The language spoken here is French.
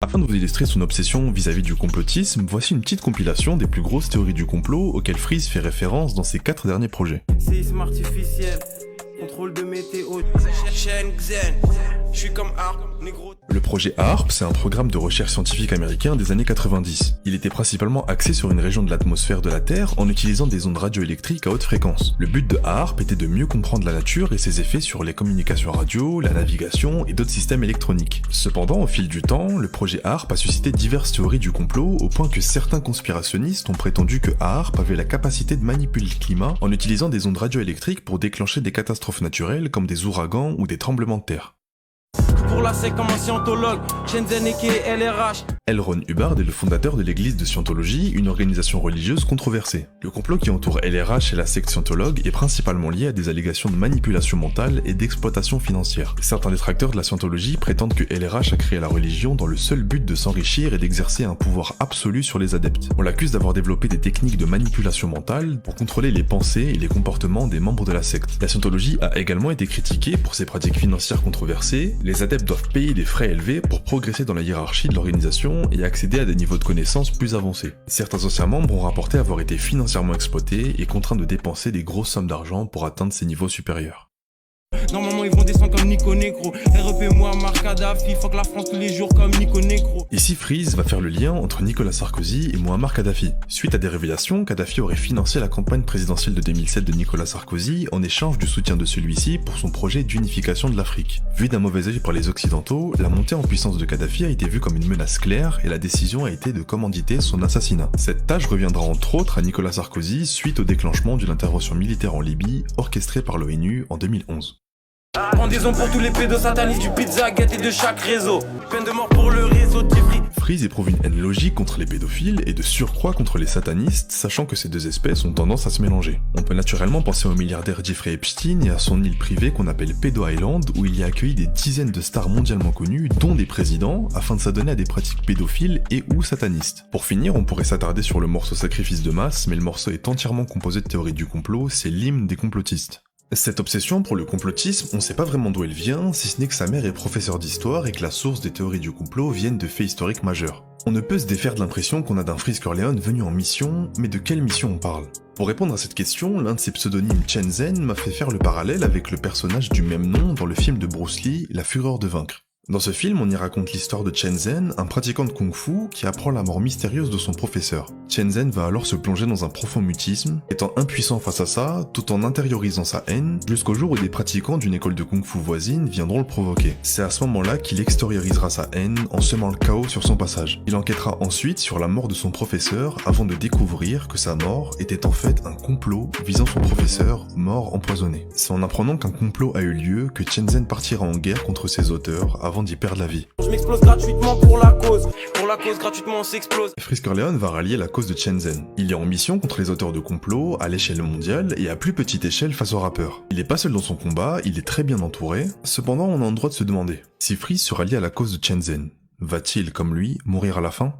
Afin de vous illustrer son obsession vis-à-vis du complotisme, voici une petite compilation des plus grosses théories du complot auxquelles Freeze fait référence dans ses 4 derniers projets. Séisme artificiel, contrôle de météo, chaîne Xen, je suis comme Arc, négro. Le projet HAARP, c'est un programme de recherche scientifique américain des années 90. Il était principalement axé sur une région de l'atmosphère de la Terre en utilisant des ondes radioélectriques à haute fréquence. Le but de HAARP était de mieux comprendre la nature et ses effets sur les communications radio, la navigation et d'autres systèmes électroniques. Cependant, au fil du temps, le projet HAARP a suscité diverses théories du complot au point que certains conspirationnistes ont prétendu que HAARP avait la capacité de manipuler le climat en utilisant des ondes radioélectriques pour déclencher des catastrophes naturelles comme des ouragans ou des tremblements de terre. Pour la secte comme un scientologue, Shenzhen et LRH. L. Ron Hubbard est le fondateur de l'église de Scientologie, une organisation religieuse controversée. Le complot qui entoure LRH et la secte scientologue est principalement lié à des allégations de manipulation mentale et d'exploitation financière. Certains détracteurs de la Scientologie prétendent que LRH a créé la religion dans le seul but de s'enrichir et d'exercer un pouvoir absolu sur les adeptes. On l'accuse d'avoir développé des techniques de manipulation mentale pour contrôler les pensées et les comportements des membres de la secte. La Scientologie a également été critiquée pour ses pratiques financières controversées. Les adeptes doivent payer des frais élevés pour progresser dans la hiérarchie de l'organisation et accéder à des niveaux de connaissances plus avancés. Certains anciens membres ont rapporté avoir été financièrement exploités et contraints de dépenser des grosses sommes d'argent pour atteindre ces niveaux supérieurs. Normalement ils vont descendre comme Nico Negro. REP moi, Marc Kadhafi, fuck la France tous les jours comme Nico Negro. Ici Freeze va faire le lien entre Nicolas Sarkozy et Muammar Kadhafi. Suite à des révélations, Kadhafi aurait financé la campagne présidentielle de 2007 de Nicolas Sarkozy en échange du soutien de celui-ci pour son projet d'unification de l'Afrique. Vu d'un mauvais œil par les Occidentaux, la montée en puissance de Kadhafi a été vue comme une menace claire et la décision a été de commanditer son assassinat. Cette tâche reviendra entre autres à Nicolas Sarkozy suite au déclenchement d'une intervention militaire en Libye orchestrée par l'ONU en 2011. Pendaison pour tous les pédos satanistes du Pizzagate et de chaque réseau. Peine de mort pour le réseau de Jeffrey. Freeze éprouve une haine logique contre les pédophiles et de surcroît contre les satanistes, sachant que ces deux espèces ont tendance à se mélanger. On peut naturellement penser au milliardaire Jeffrey Epstein et à son île privée qu'on appelle Pedo Island, où il y a accueilli des dizaines de stars mondialement connues, dont des présidents, afin de s'adonner à des pratiques pédophiles et ou satanistes. Pour finir, on pourrait s'attarder sur le morceau Sacrifice de masse, mais le morceau est entièrement composé de théories du complot, c'est l'hymne des complotistes. Cette obsession pour le complotisme, on sait pas vraiment d'où elle vient, si ce n'est que sa mère est professeure d'histoire et que la source des théories du complot viennent de faits historiques majeurs. On ne peut se défaire de l'impression qu'on a d'un Freeze Corleone venu en mission, mais de quelle mission on parle? Pour répondre à cette question, l'un de ses pseudonymes Shenzhen m'a fait faire le parallèle avec le personnage du même nom dans le film de Bruce Lee, La Fureur de vaincre. Dans ce film, on y raconte l'histoire de Shenzhen, un pratiquant de kung-fu qui apprend la mort mystérieuse de son professeur. Shenzhen va alors se plonger dans un profond mutisme, étant impuissant face à ça, tout en intériorisant sa haine, jusqu'au jour où des pratiquants d'une école de kung-fu voisine viendront le provoquer. C'est à ce moment-là qu'il extériorisera sa haine en semant le chaos sur son passage. Il enquêtera ensuite sur la mort de son professeur avant de découvrir que sa mort était en fait un complot visant son professeur, mort empoisonné. C'est en apprenant qu'un complot a eu lieu que Shenzhen partira en guerre contre ses auteurs avant d'y perdre la vie. Je m'explose gratuitement pour la cause gratuitement on s'explose. Freeze Corleone va rallier la cause de Shenzhen. Il est en mission contre les auteurs de complots à l'échelle mondiale et à plus petite échelle face aux rappeurs. Il est pas seul dans son combat, il est très bien entouré, cependant on a le droit de se demander, si Freeze se rallie à la cause de Shenzhen, va-t-il, comme lui, mourir à la fin ?